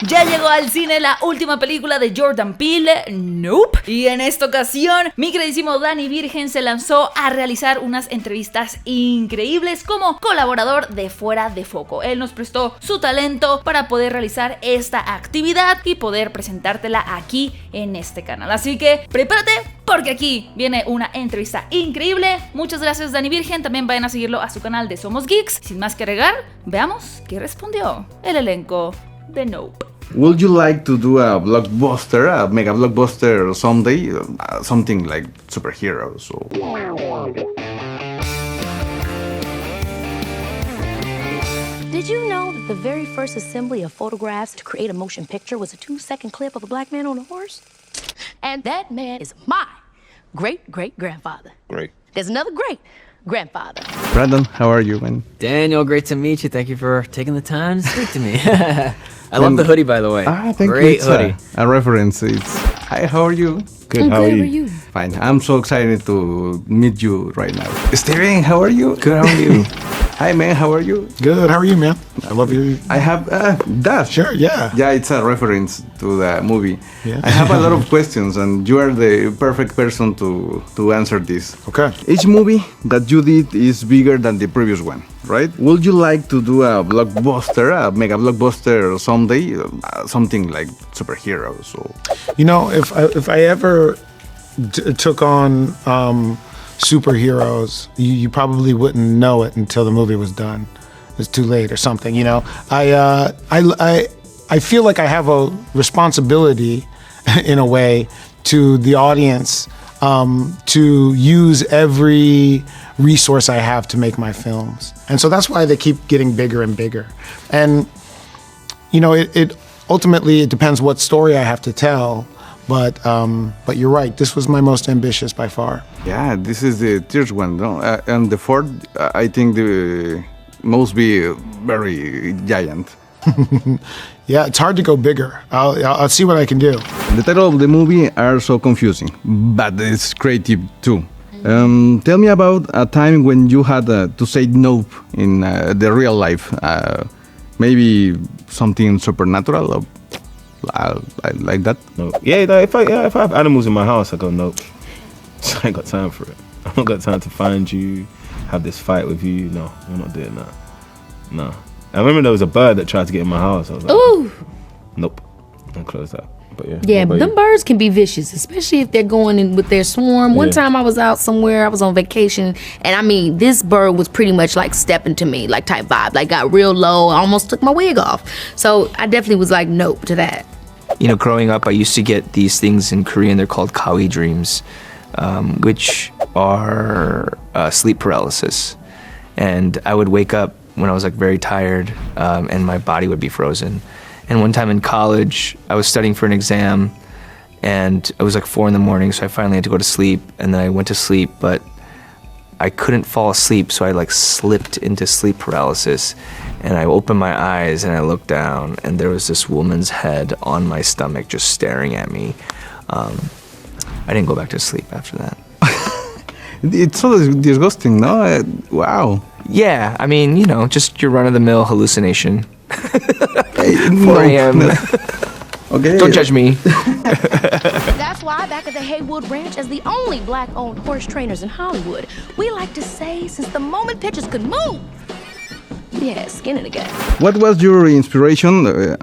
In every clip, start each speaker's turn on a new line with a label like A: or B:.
A: Ya llegó al cine la última película de Jordan Peele, Nope. Y en esta ocasión, mi queridísimo Dani Virgen se lanzó a realizar unas entrevistas increíbles como colaborador de Fuera de Foco. Él nos prestó su talento para poder realizar esta actividad y poder presentártela aquí en este canal. Así que prepárate porque aquí viene una entrevista increíble. Muchas gracias, Dani Virgen. También vayan a seguirlo a su canal de Somos Geeks. Sin más que agregar, veamos qué respondió el elenco de Nope.
B: Would you like to do a blockbuster, a mega blockbuster someday? Something like superheroes or...
C: Did you know that the very first assembly of photographs to create a motion picture was a 2-second clip of a black man on a horse? And that man is my great-great-grandfather.
D: Great.
C: There's another great-grandfather.
B: Brandon, how are you, man?
E: Daniel, great to meet you. Thank you for taking the time to speak to me. I love the hoodie, by the way.
B: Thank
E: Great
B: you.
E: hoodie.
B: A reference. It's hi, how are you?
D: Good. How are you?
B: Fine. I'm so excited to meet you right now. Steven, how are you?
D: Good. How are you?
B: Hi, man. How are you?
F: Good. How are you, man? I love you.
B: I have that.
F: Sure. Yeah.
B: Yeah, it's a reference to the movie.
F: Yeah.
B: I have a lot of questions, and you are the perfect person to answer this.
F: Okay.
B: Each movie that you did is bigger than the previous one, right? Would you like to do a blockbuster, a mega blockbuster someday? Something like superheroes or...
F: You know, if I ever took on superheroes, you probably wouldn't know it until the movie was done. It's too late or something. You know, I feel like I have a responsibility, in a way, to the audience to use every resource I have to make my films, and so that's why they keep getting bigger and bigger. And you know, it ultimately it depends what story I have to tell. But you're right. This was my most ambitious by far.
B: Yeah, this is the third one, no? And the fourth, I think the must be very giant.
F: Yeah, it's hard to go bigger. I'll see what I can do.
B: The title of the movie are so confusing, but it's creative too. Tell me about a time when you had to say no in the real life. Maybe something supernatural or like that.
D: No. Yeah, if I have animals in my house, I go nope. I ain't got time for it. I don't got time to find you, have this fight with you. No, we're not doing that. No. I remember there was a bird that tried to get in my house. I was like,
G: ooh,
D: nope, and close that. But yeah.
G: Yeah, but them birds can be vicious, especially if they're going in with their swarm. One time I was out somewhere, I was on vacation, and I mean, this bird was pretty much like stepping to me, like type vibe, like got real low, almost took my wig off. So I definitely was like, nope to that.
E: You know, growing up, I used to get these things in Korean. They're called kawi dreams, which are sleep paralysis. And I would wake up when I was like very tired, and my body would be frozen. And one time in college, I was studying for an exam, and it was like 4 a.m, so I finally had to go to sleep. And then I went to sleep, but I couldn't fall asleep, so I like slipped into sleep paralysis. And I opened my eyes and I looked down, and there was this woman's head on my stomach just staring at me. I didn't go back to sleep after that.
B: It's so disgusting, no? Wow.
E: Yeah, I mean, you know, just your run-of-the-mill hallucination.
B: 4
E: a.m.
B: Okay.
E: Don't judge me.
C: That's why back at the Haywood Ranch, as the only black-owned horse trainers in Hollywood, we like to say, since the moment pictures could move, we had skin in the game.
B: What was your inspiration,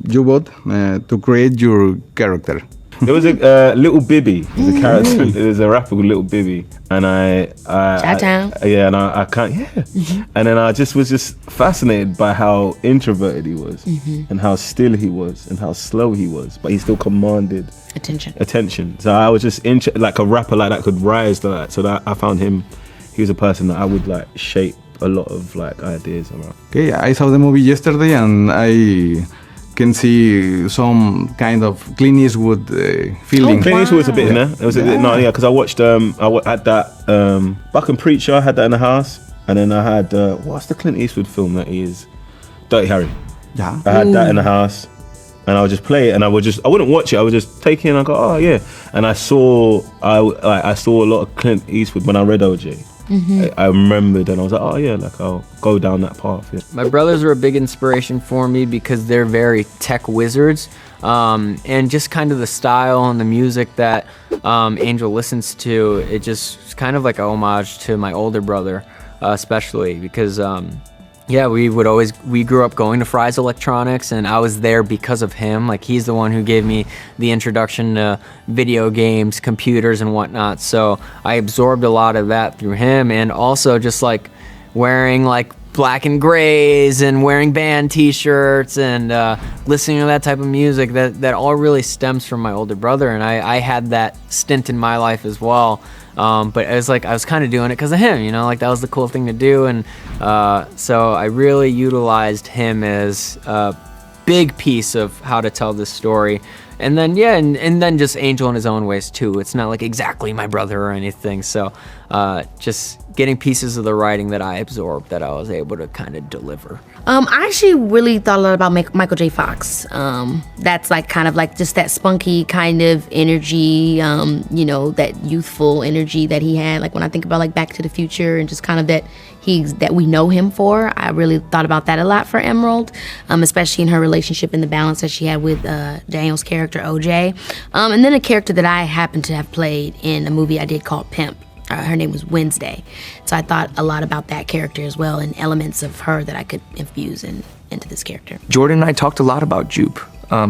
B: you both, to create your character?
D: There was a Little Bibby. There's a character. There's a rapper called Little Bibby, and I yeah, and I can't, yeah. And then I just was fascinated by how introverted he was, and how still he was, and how slow he was, but he still commanded attention. So I was just like a rapper like that could rise to that. So that I found him. He was a person that I would like shape a lot of like ideas around.
B: Okay, I saw the movie yesterday, and I can see some kind of Clint Eastwood feeling.
D: Clint Eastwood was a bit in there. It was a bit, no, yeah, because I watched, I had that Buck and Preacher. I had that in the house, and then I had what's the Clint Eastwood film that he is? Dirty Harry.
B: Yeah.
D: I had that in the house, and I would just play it, and I wouldn't watch it. I would just take it, and I go, oh yeah. And I saw a lot of Clint Eastwood when I read OJ. I remembered, and I was like, oh yeah, like I'll go down that path. Yeah.
H: My brothers are a big inspiration for me because they're very tech wizards, and just kind of the style and the music that Angel listens to, it just is kind of like a homage to my older brother, especially because yeah, we grew up going to Fry's Electronics, and I was there because of him. Like, he's the one who gave me the introduction to video games, computers, and whatnot. So I absorbed a lot of that through him, and also just like wearing like black and grays and wearing band t-shirts and listening to that type of music, that all really stems from my older brother. And I had that stint in my life as well. But it was like I was kind of doing it because of him, you know, like that was the cool thing to do. And so I really utilized him as a big piece of how to tell this story. And then, yeah, and then just Angel in his own ways too. It's not like exactly my brother or anything. So just getting pieces of the writing that I absorbed that I was able to kind of deliver.
G: I actually really thought a lot about Michael J. Fox. That's like kind of like just that spunky kind of energy, you know, that youthful energy that he had. Like when I think about like Back to the Future and just kind of that we know him for, I really thought about that a lot for Emerald, especially in her relationship and the balance that she had with Daniel's character, OJ. And then a character that I happened to have played in a movie I did called Pimp. Her name was Wednesday. So I thought a lot about that character as well and elements of her that I could infuse into this character.
E: Jordan and I talked a lot about Jupe.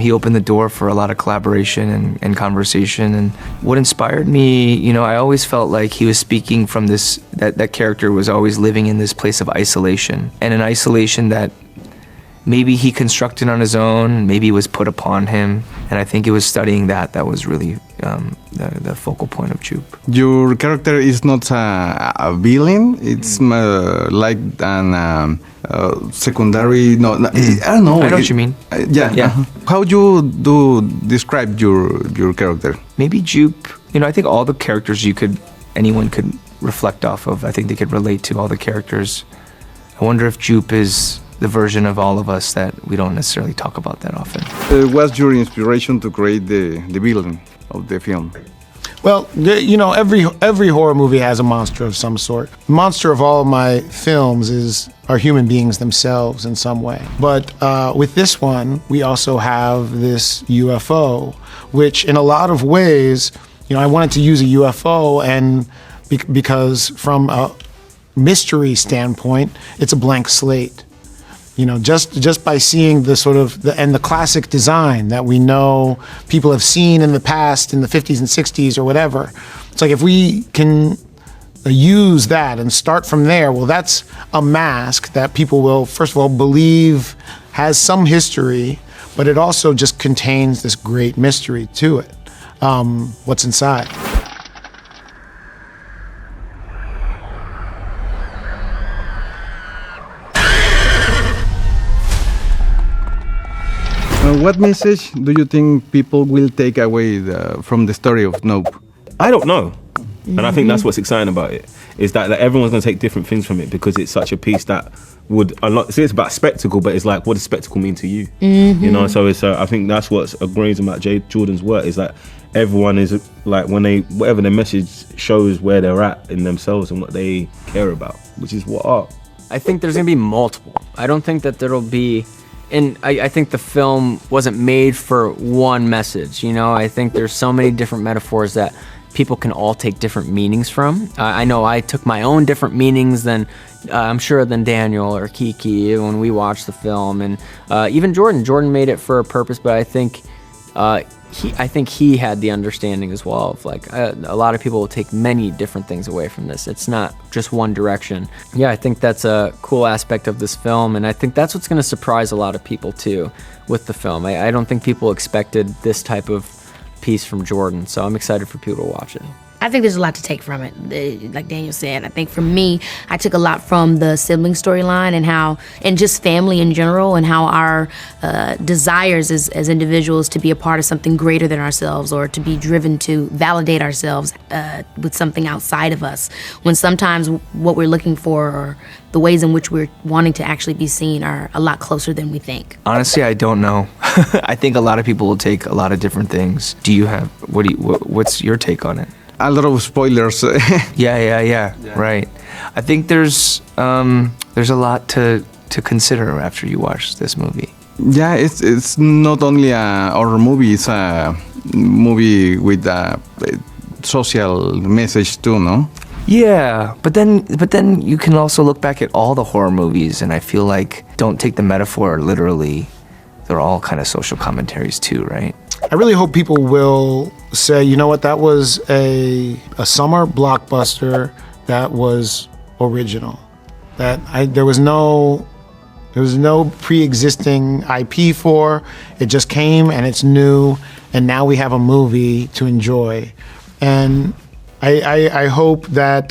E: He opened the door for a lot of collaboration and conversation. And what inspired me, you know, I always felt like he was speaking from this, that character was always living in this place of isolation. And an isolation that maybe he constructed on his own, maybe was put upon him. And I think it was studying that was really the focal point of Jupe.
B: Your character is not a villain. It's like an secondary. No, I don't know.
E: I know what you mean.
B: Yeah. How you describe your character?
E: Maybe Jupe. You know, I think all the characters anyone could reflect off of. I think they could relate to all the characters. I wonder if Jupe is the version of all of us that we don't necessarily talk about that often.
B: What's your inspiration to create the villain of the film?
F: Well, you know, every horror movie has a monster of some sort. The monster of all of my films are human beings themselves in some way. But with this one, we also have this UFO, which in a lot of ways, you know, I wanted to use a UFO and because from a mystery standpoint, it's a blank slate. You know, just by seeing the sort of the classic design that we know people have seen in the past in the 50s and 60s or whatever, it's like if we can use that and start from there, well, that's a mask that people will, first of all, believe has some history, but it also just contains this great mystery to it. What's inside?
B: What message do you think people will take away from the story of Nope?
D: I don't know. And I think that's what's exciting about it, is that everyone's going to take different things from it because it's such a piece that would unlock. See, it's about spectacle, but it's like, what does spectacle mean to you? You know, so it's. I think that's what's amazing about Jordan's work, is that everyone is like, whatever their message shows where they're at in themselves and what they care about, which is what art.
H: I think there's going to be multiple. I don't think that there'll be... And I think the film wasn't made for one message, you know? I think there's so many different metaphors that people can all take different meanings from. I know I took my own different meanings than, I'm sure, than Daniel or Kiki when we watched the film. And even Jordan made it for a purpose, but I think he had the understanding as well of like a lot of people will take many different things away from this. It's not just one direction. Yeah, I think that's a cool aspect of this film, and I think that's what's going to surprise a lot of people too with the film. I don't think people expected this type of piece from Jordan, so I'm excited for people to watch it.
G: I think there's a lot to take from it. Like Daniel said, I think for me, I took a lot from the sibling storyline and just family in general, and how our desires as individuals to be a part of something greater than ourselves, or to be driven to validate ourselves with something outside of us, when sometimes what we're looking for or the ways in which we're wanting to actually be seen are a lot closer than we think.
E: Honestly, I don't know. I think a lot of people will take a lot of different things. What's your take on it?
B: A lot of spoilers.
E: Yeah, right. I think there's a lot to consider after you watch this movie.
B: Yeah, it's not only a horror movie; it's a movie with a social message too, no?
E: Yeah, but then you can also look back at all the horror movies, and I feel like don't take the metaphor literally. They're all kind of social commentaries too, right?
F: I really hope people will say, you know what, that was a summer blockbuster that was original. That there was no pre-existing IP for. It just came and it's new, and now we have a movie to enjoy. And I hope that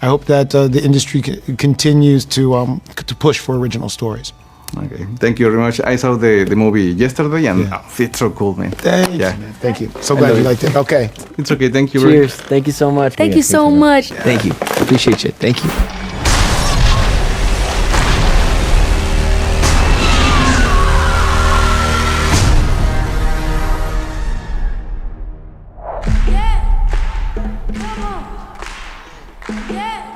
F: the industry continues to push for original stories.
B: Okay, thank you very much. I saw the movie yesterday, and it's so cool, man.
F: Thank you, man. Thank you. So glad you liked it. Okay.
B: It's okay. Thank you.
H: Cheers. Thank you so much.
G: Thank you so much.
E: Thank you. Appreciate you. Thank you.
C: Yeah.